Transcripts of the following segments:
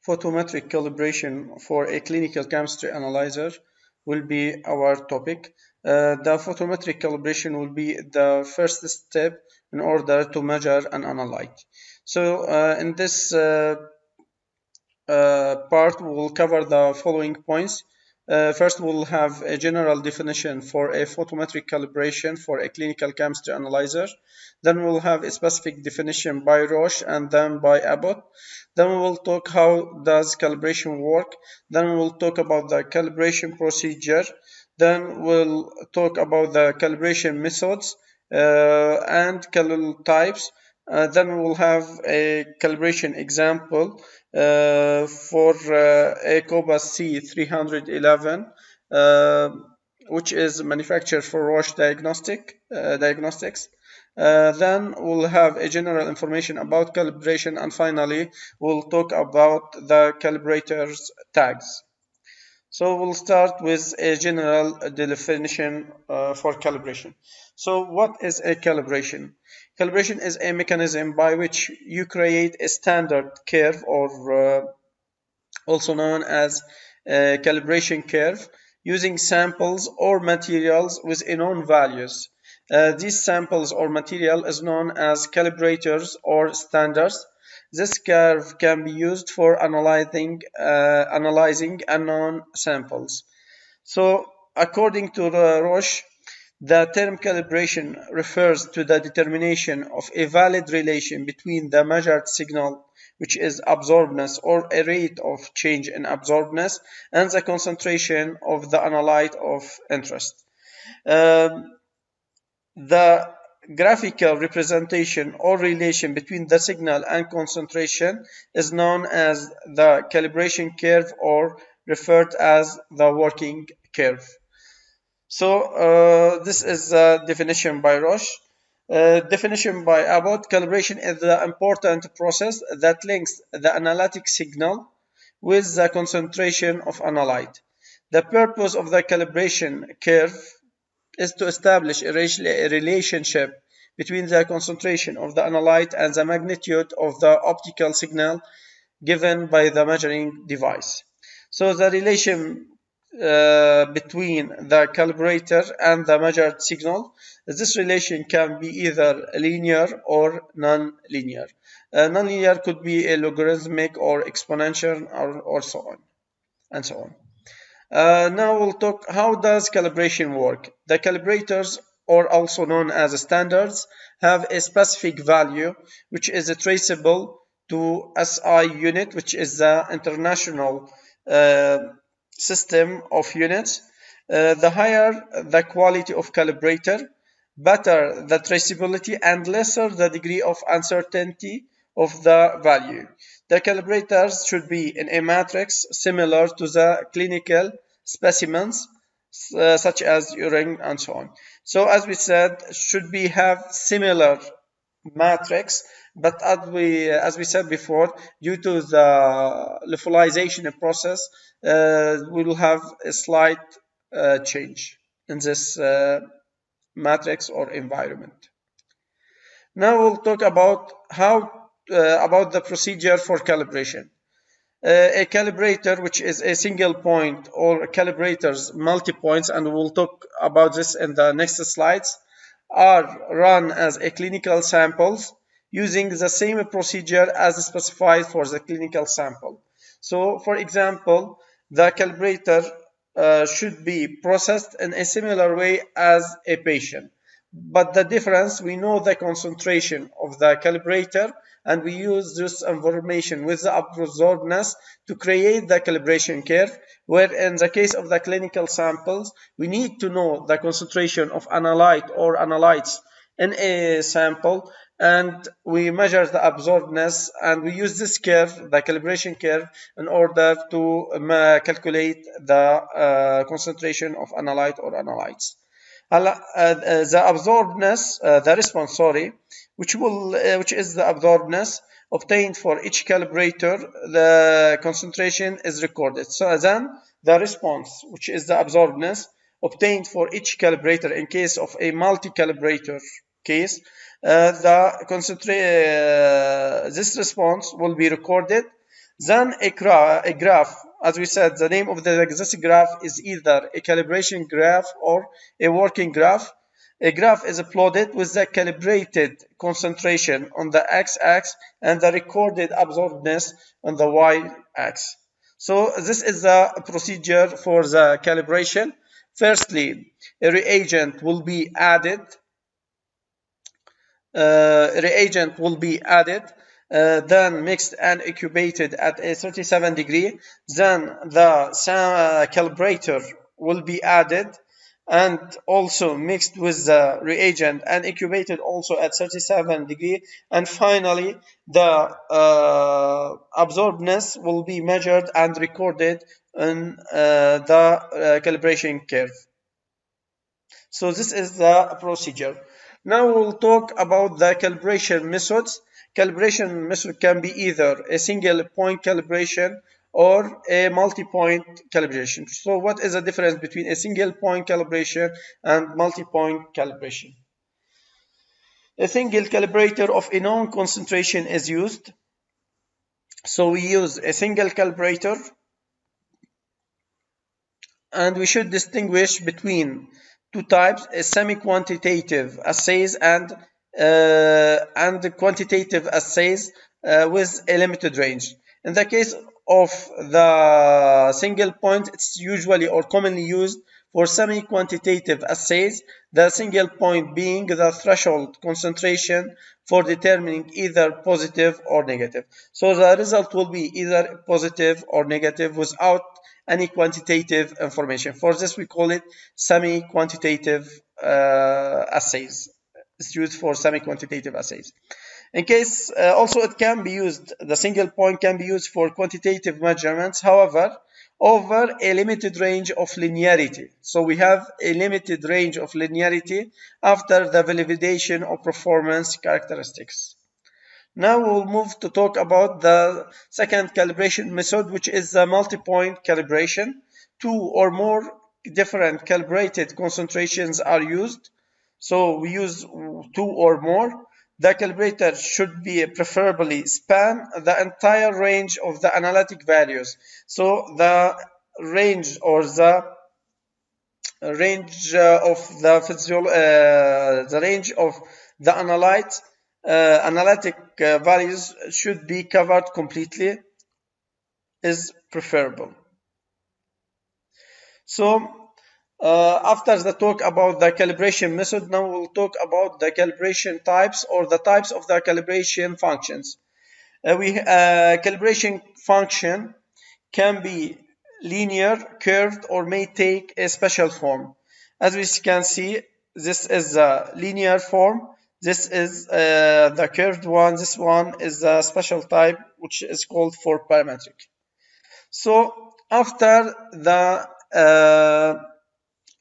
photometric calibration for a clinical chemistry analyzer will be our topic. The photometric calibration will be the first step in order to measure and analyze. So in this part, we will cover the following points. First, we'll have a general definition for a photometric calibration for a clinical chemistry analyzer. Then we'll have a specific definition by Roche and then by Abbott. Then we will talk how does calibration work. Then we'll talk about the calibration procedure. Then we'll talk about the calibration methods and cal types. Then we'll have a calibration example for a Cobas C311, which is manufactured for Roche Diagnostics. Then we'll have a general information about calibration, and finally we'll talk about the calibrators tags. So we'll start with a general definition for calibration. So what is a calibration? Calibration is a mechanism by which you create a standard curve, or also known as a calibration curve, using samples or materials with known values. These samples or material is known as calibrators or standards. This curve can be used for analyzing unknown samples. So, according to Roche, the term calibration refers to the determination of a valid relation between the measured signal, which is absorbance or a rate of change in absorbance, and the concentration of the analyte of interest. The graphical representation or relation between the signal and concentration is known as the calibration curve, or referred as the working curve. So this is the definition by Roche. Definition by Abbott: calibration is the important process that links the analytic signal with the concentration of analyte. The purpose of the calibration curve is to establish a relationship between the concentration of the analyte and the magnitude of the optical signal given by the measuring device. So the relation between the calibrator and the measured signal, this relation can be either linear or non-linear. Non-linear could be a logarithmic or exponential, or so on and so on. Now we'll talk how does calibration work. The calibrators, or also known as standards, have a specific value which is traceable to SI unit, which is the international system of units. The higher the quality of calibrator, better the traceability and lesser the degree of uncertainty of the value. The calibrators should be in a matrix similar to the clinical specimens, such as urine and so on. So as we said, should be have similar matrix, but as we said before, due to the lyophilization process, we will have a slight change in this matrix or environment. Now we'll talk about about the procedure for calibration. A calibrator, which is a single point, or calibrators multi-points, and we'll talk about this in the next slides, are run as a clinical samples using the same procedure as specified for the clinical sample. So, for example, the calibrator should be processed in a similar way as a patient. But the difference, we know the concentration of the calibrator, and we use this information with the absorbance to create the calibration curve, where in the case of the clinical samples, we need to know the concentration of analyte or analytes in a sample, and we measure the absorbance, and we use this curve, the calibration curve, in order to calculate the concentration of analyte or analytes. The absorbance, the response, sorry, which is the absorbance obtained for each calibrator, the concentration is recorded. So then the response, which is the absorbance obtained for each calibrator in case of a multi-calibrator case, this response will be recorded. Then a graph, as we said, the name of this graph is either a calibration graph or a working graph. A graph is plotted with the calibrated concentration on the x-axis and the recorded absorbedness on the y-axis. So this is the procedure for the calibration. Firstly, a reagent will be added. Then mixed and incubated at a 37 degree. Then the calibrator will be added and also mixed with the reagent and incubated also at 37 degree. And finally, the absorbedness will be measured and recorded in the calibration curve. So this is the procedure. Now we'll talk about the calibration methods. Calibration method can be either a single point calibration or a multi-point calibration. So what is the difference between a single point calibration and multi-point calibration? A single calibrator of a known concentration is used. So we use a single calibrator, and we should distinguish between two types: a semi-quantitative assays and quantitative assays with a limited range. In the case of the single point, it's usually or commonly used for semi-quantitative assays, the single point being the threshold concentration for determining either positive or negative. So the result will be either positive or negative without any quantitative information. For this, we call it semi-quantitative assays. It's used for semi-quantitative assays. In case, also it can be used, the single point can be used for quantitative measurements, however, over a limited range of linearity. So we have a limited range of linearity after the validation of performance characteristics. Now we'll move to talk about the second calibration method, which is the multi-point calibration. Two or more different calibrated concentrations are used. So we use two or more. The calibrator should be preferably span the entire range of the analytic values. So the range or the range of the analytic values should be covered completely is preferable. So after the talk about the calibration method, now we'll talk about the calibration types or the types of the calibration functions. Calibration function can be linear, curved, or may take a special form. As we can see, this is the linear form. This is the curved one. This one is the special type, which is called for parametric. So after the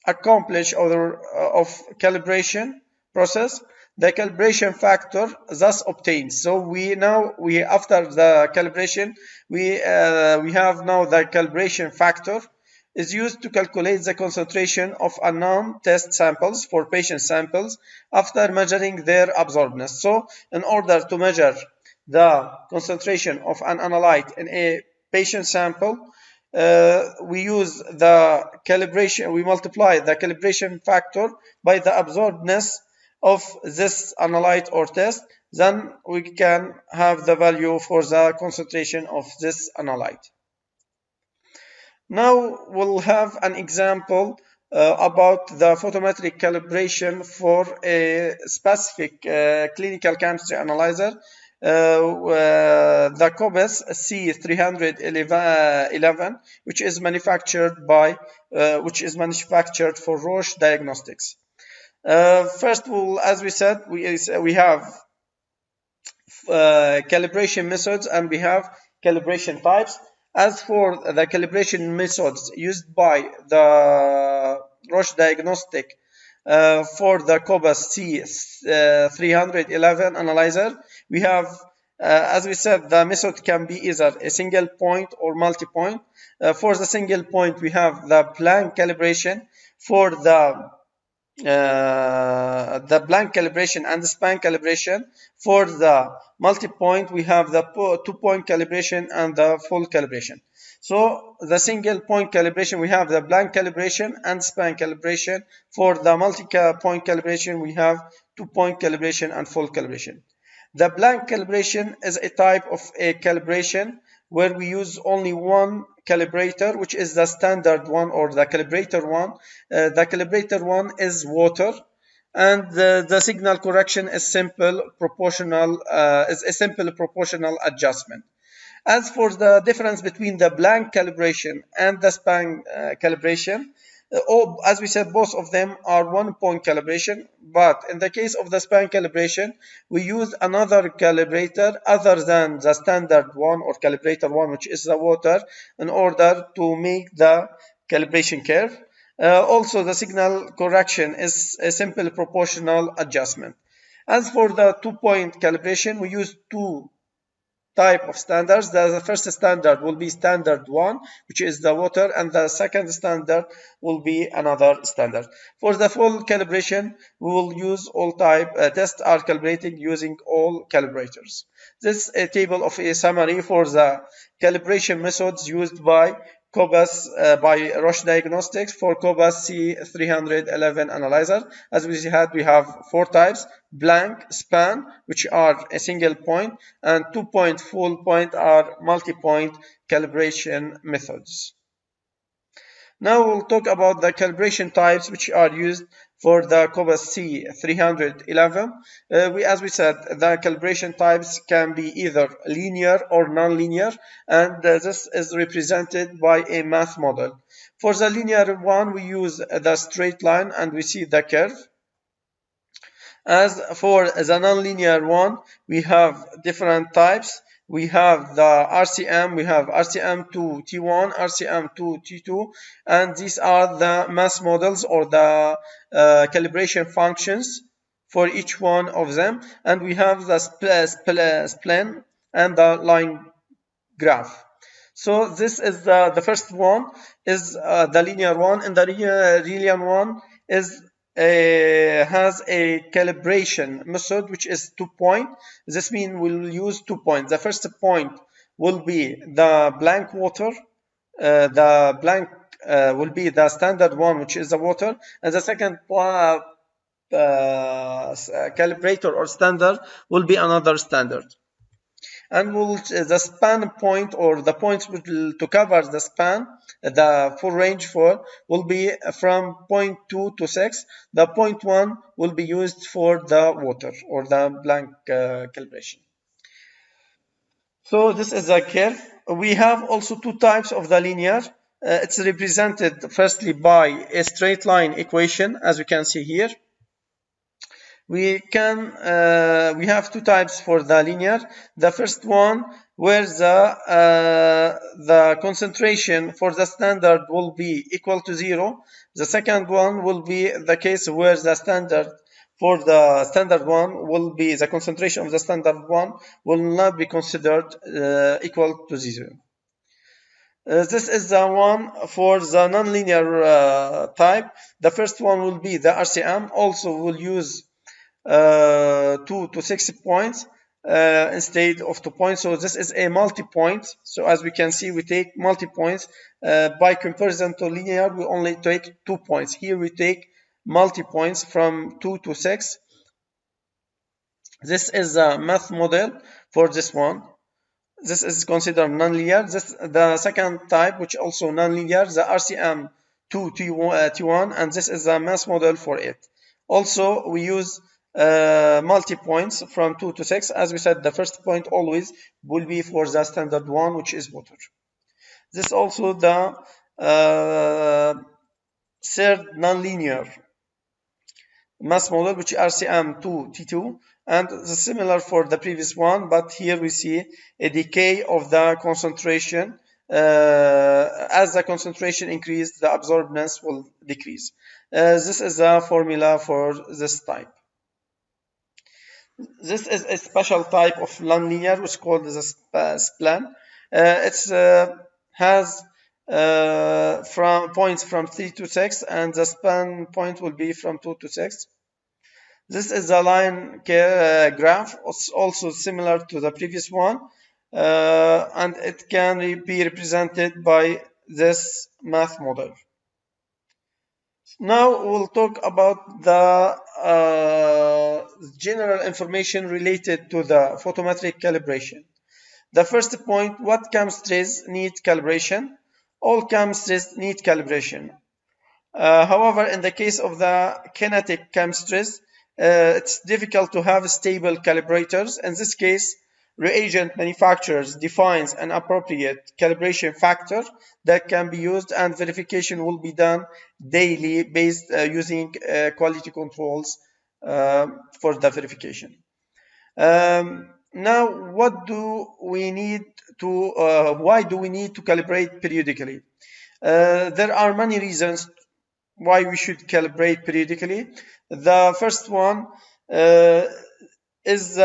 accomplish of calibration process, the calibration factor thus obtained. So after the calibration we have now the calibration factor is used to calculate the concentration of unknown test samples for patient samples after measuring their absorbedness. So in order to measure the concentration of an analyte in a patient sample, we use the calibration, we multiply the calibration factor by the absorbedness of this analyte or test, then we can have the value for the concentration of this analyte. Now we'll have an example about the photometric calibration for a specific clinical chemistry analyzer. The Cobas C311, which is manufactured for Roche Diagnostics. First, as we said, we have calibration methods and we have calibration types. As for the calibration methods used by the Roche Diagnostic for the Cobas C311 analyzer, we have, as we said, the method can be either a single point or multi-point. For the single point, we have the blank calibration. For the the blank calibration and the span calibration. For the multi-point, we have the 2-point calibration and the full calibration. So the single point calibration, we have the blank calibration and span calibration. For the multi-point calibration, we have 2-point calibration and full calibration. The blank calibration is a type of a calibration where we use only one calibrator, which is the standard one or the calibrator one. The calibrator one is water, and the signal correction is simple proportional, is a simple proportional adjustment. As for the difference between the blank calibration and the span calibration, as we said, both of them are 1-point calibration, but in the case of the span calibration, we use another calibrator other than the standard one or calibrator one, which is the water, in order to make the calibration curve. Also, the signal correction is a simple proportional adjustment. As for the 2-point calibration, we use two type of standards. The first standard will be standard 1, which is the water, and the second standard will be another standard. For the full calibration, we will use all type tests are calibrating using all calibrators. This is a table of a summary for the calibration methods used by Cobas by Roche Diagnostics for Cobas C311 analyzer. As we had, we have 4 types: blank, span, which are a single point, and 2-point full point are multi-point calibration methods. Now we'll talk about the calibration types which are used for the Cobas C311. As we said, the calibration types can be either linear or non-linear, and this is represented by a math model. For the linear one, we use the straight line and we see the curve. As for the non-linear one, we have different types. We have the RCM, we have RCM2T1, RCM2T2, and these are the mass models or the calibration functions for each one of them. And we have the spline and the line graph. So this is the first one is the linear one, and the linear one is has a calibration method which is 2-point. This means we'll use 2 points. The first point will be the blank water. The blank will be the standard one, which is the water, and the second calibrator or standard will be another standard. And the span point or the points to cover the span, the full range for, will be from 0.2 to 6. The 0.1 will be used for the water or the blank calibration. So this is a curve. We have also 2 types of the linear. It's represented firstly by a straight line equation, as we can see here. We have 2 types for the linear. The first one where the concentration for the standard will be equal to 0. The second one will be the case where the standard for the standard one will be the concentration of the standard one will not be considered equal to 0. This is the one for the nonlinear type. The first one will be the RCM. Also, we'll use 2 to 6 points instead of 2 points. So this is a multi-point. So as we can see, we take multi-points. By comparison to linear, we only take 2 points. Here we take multi-points from 2 to 6. This is a math model for this one. This is considered nonlinear. The second type, which also nonlinear, the RCM2T1, and this is a math model for it. Also, we use multi-points from 2 to 6. As we said, the first point always will be for the standard one, which is water. This is also the third nonlinear mass model, which is RCM2T2, and similar for the previous one, but here we see a decay of the concentration. As the concentration increases, the absorbance will decrease. This is the formula for this type. This is a special type of nonlinear, which is called the spline. It has from points from 3 to 6, and the span point will be from 2 to 6. This is a line graph, also similar to the previous one, and it can be represented by this math model. Now we'll talk about the general information related to the photometric calibration. The first point, what chemistries need calibration? All chemistries need calibration. However, in the case of the kinetic chemistries, it's difficult to have stable calibrators. In this case, reagent manufacturers defines an appropriate calibration factor that can be used, and verification will be done daily based using quality controls for the verification. Now, what do we need to? Why do we need to calibrate periodically? There are many reasons why we should calibrate periodically. The first one is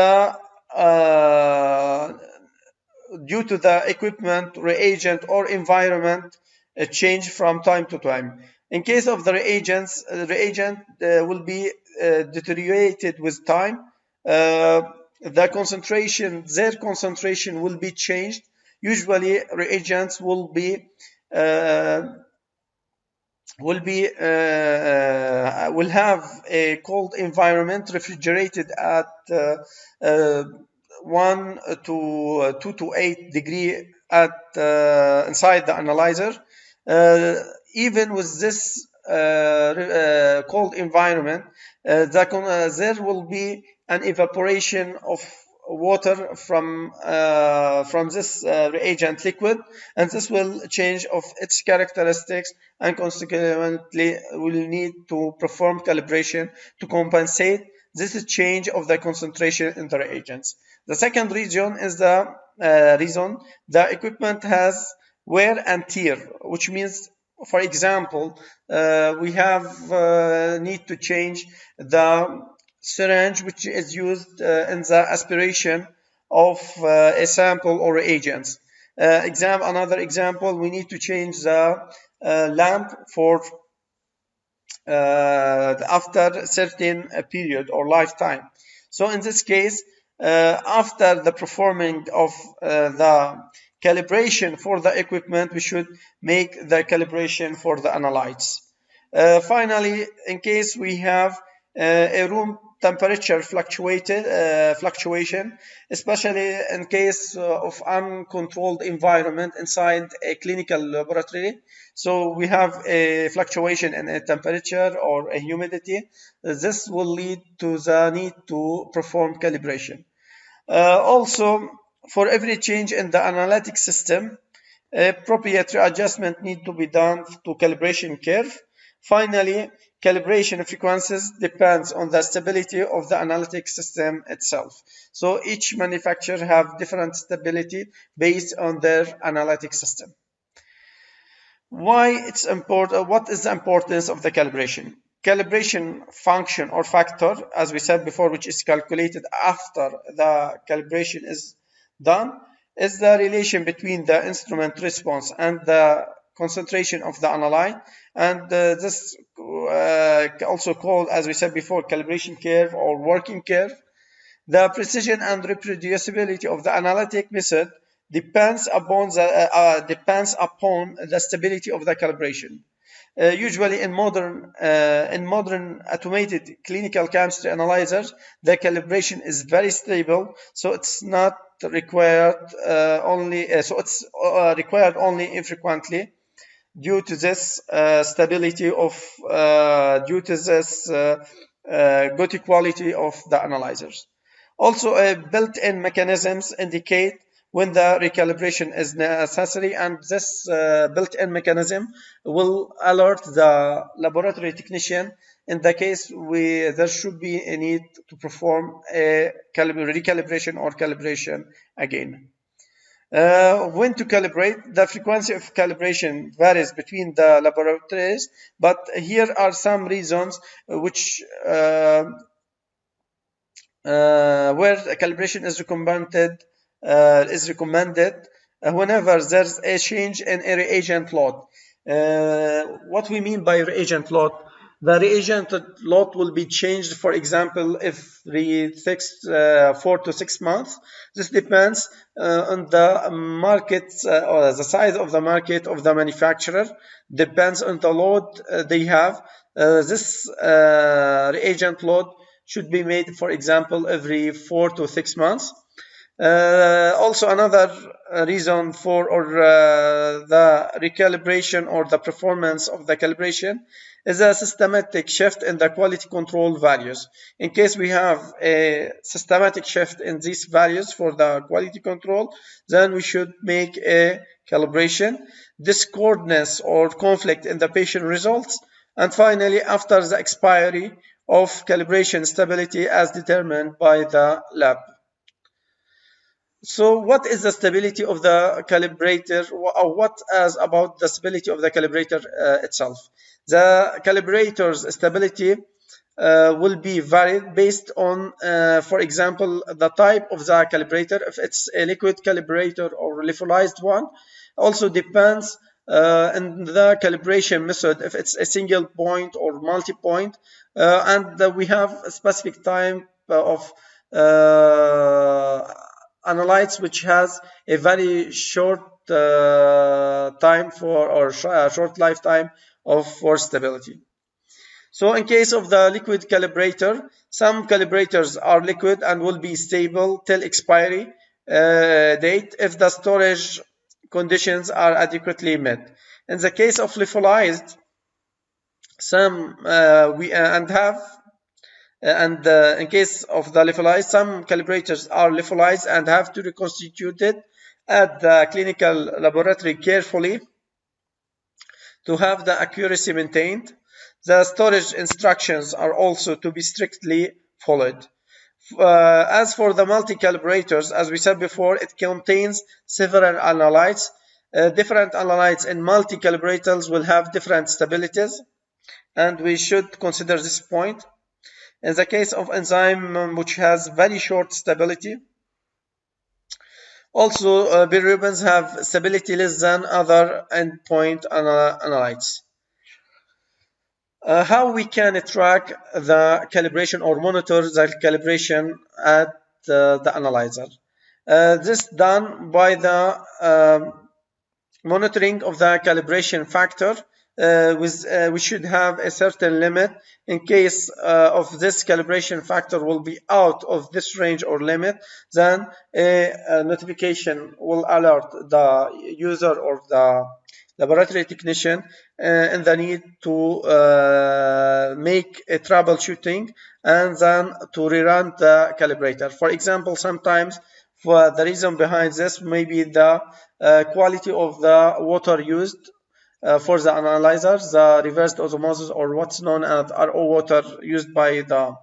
due to the equipment, reagent, or environment change from time to time. In case of the reagents, the reagent will be deteriorated with time. Their concentration will be changed. Usually, reagents will have a cold environment, refrigerated at 1 to 2 to 8 degree at inside the analyzer. Even with this cold environment, there will be an evaporation of water from this reagent liquid, and this will change of its characteristics, and consequently will need to perform calibration to compensate this change of the concentration in the reagents. The second reason is the equipment has wear and tear, which means, for example, we have need to change the syringe which is used in the aspiration of a sample or reagents. Another example, we need to change the lamp for after a certain period or lifetime. So in this case, after the performing of the calibration for the equipment, we should make the calibration for the analytes. Finally, in case we have a room temperature fluctuation, especially in case of uncontrolled environment inside a clinical laboratory. So we have a fluctuation in a temperature or a humidity. This will lead to the need to perform calibration. Also, for every change in the analytic system, appropriate adjustment need to be done to calibration curve. Finally, calibration frequencies depends on the stability of the analytic system itself. So each manufacturer have different stability based on their analytic system. Why it's important? What is the importance of the calibration? Calibration function or factor, as we said before, which is calculated after the calibration is done, is the relation between the instrument response and the concentration of the analyte, and this also called, as we said before, calibration curve or working curve. The precision and reproducibility of the analytic method depends upon the stability of the calibration. Usually in modern automated clinical chemistry analyzers, the calibration is very stable, so it's not required required only infrequently due to this stability of good quality of the analyzers. Also, built-in mechanisms indicate when the recalibration is necessary, and this built-in mechanism will alert the laboratory technician in the case there should be a need to perform a recalibration or calibration again. When to calibrate, the frequency of calibration varies between the laboratories, but here are some reasons which where calibration is recommended whenever there's a change in a reagent load. What we mean by reagent load, the reagent load will be changed, for example, every 4 to 6 months. This depends on the market or the size of the market of the manufacturer, depends on the load they have. This reagent load should be made, for example, every 4 to 6 months. Also, another reason for the recalibration or the performance of the calibration is a systematic shift in the quality control values. In case we have a systematic shift in these values for the quality control, then we should make a calibration, discordance or conflict in the patient results, and finally, after the expiry of calibration stability as determined by the lab. So what is the stability of the calibrator, or what is about the stability of the calibrator itself? The calibrator's stability will be varied based on, for example, the type of the calibrator, if it's a liquid calibrator or lyophilized one. Also depends on the calibration method, if it's a single point or multi-point, and we have a specific time of analytes which has a very short time for, or short lifetime for stability. So in case of the liquid calibrator, some calibrators are liquid and will be stable till expiry date if the storage conditions are adequately met. In the case of lyophilized, in case of the lyophilized, some calibrators are lyophilized and have to be reconstituted at the clinical laboratory carefully to have the accuracy maintained. The storage instructions are also to be strictly followed. As for the multi-calibrators, as we said before, it contains several analytes. Different analytes in multi-calibrators will have different stabilities, and we should consider this point. In the case of enzyme which has very short stability, also bilirubins have stability less than other endpoint analytes. How we can track the calibration or monitor the calibration at the analyzer? This done by the monitoring of the calibration factor. We should have a certain limit. In case of this calibration factor will be out of this range or limit, then a notification will alert the user or the laboratory technician in the need to make a troubleshooting and then to rerun the calibrator. For example, sometimes for the reason behind this may be the quality of the water used for the analyzer, the reversed osmosis, or what's known as RO water used by the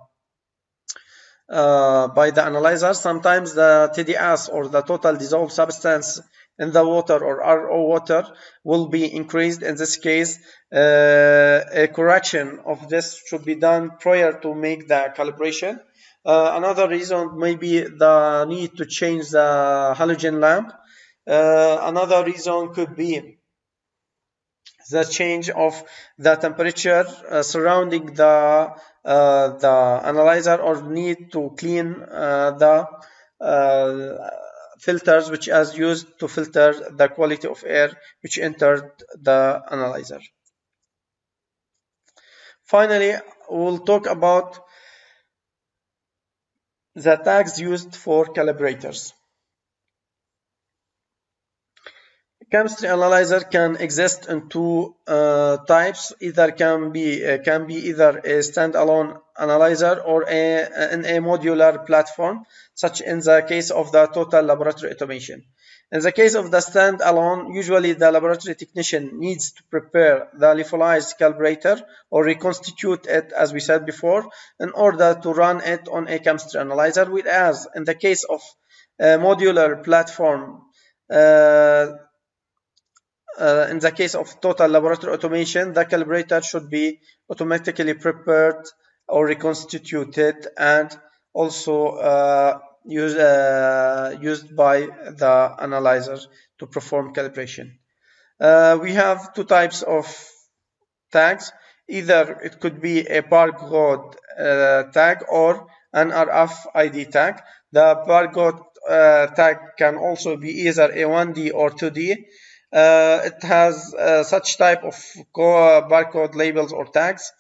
analyzer. Sometimes the TDS, or the total dissolved substance in the water, or RO water, will be increased. In this case, a correction of this should be done prior to make the calibration. Another reason may be the need to change the halogen lamp. Another reason could be the change of the temperature surrounding the analyzer, or need to clean the filters which are used to filter the quality of air which entered the analyzer. Finally, we'll talk about the tags used for calibrators. Chemistry analyzer can exist in two types. Either can be either a standalone analyzer or in a modular platform, such in the case of the total laboratory automation. In the case of the standalone, usually the laboratory technician needs to prepare the lyophilized calibrator or reconstitute it, as we said before, in order to run it on a chemistry analyzer. Whereas in the case of a modular platform, in the case of total laboratory automation, the calibrator should be automatically prepared or reconstituted and also used by the analyzer to perform calibration. We have two types of tags. Either it could be a barcode tag or an RFID tag. The barcode tag can also be either a 1D or 2D. It has such type of barcode labels or tags.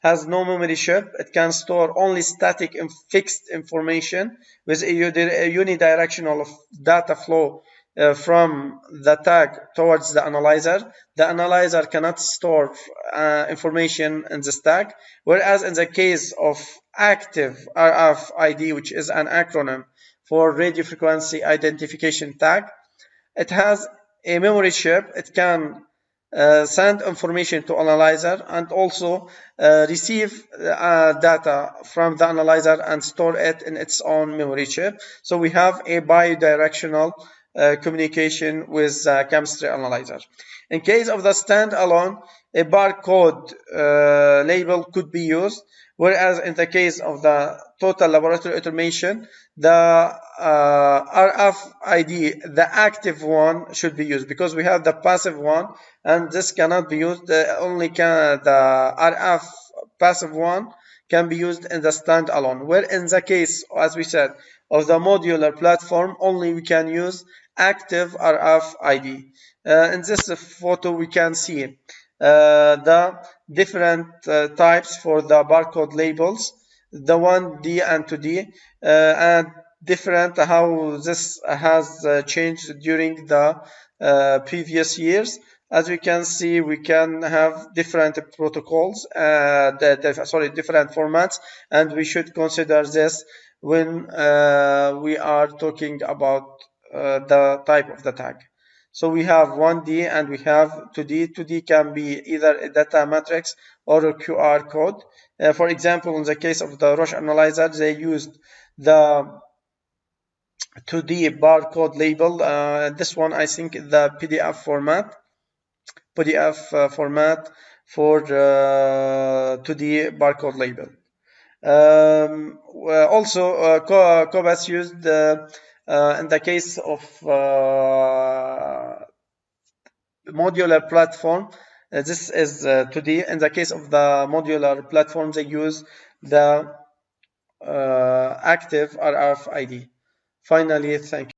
Has no memory chip. It can store only static and fixed information with a unidirectional data flow from the tag towards the analyzer. The analyzer cannot store information in this tag, whereas in the case of active RFID, which is an acronym for radio frequency identification tag, it has a memory chip. It can send information to analyzer and also receive data from the analyzer and store it in its own memory chip. So we have a bidirectional communication with the chemistry analyzer. In case of the standalone, a barcode label could be used, whereas in the case of the total laboratory automation, the RFID, the active one, should be used, because we have the passive one and this cannot be used. The RF passive one can be used in the standalone, where in the case, as we said, of the modular platform, only we can use active RFID. In this photo we can see the different types for the barcode labels, the 1D and 2D, and different how this has changed during the previous years. As we can see, we can have different protocols, different formats, and we should consider this when we are talking about the type of the tag. So we have 1D and we have 2D. 2D can be either a data matrix or a QR code. For example, in the case of the Roche analyzer, they used the 2D barcode label. This one, I think, the PDF format for 2D barcode label. Also, Cobas used in the case of modular platform, this is 2D. In the case of the modular platform, they use the active RFID. Finally, thank you.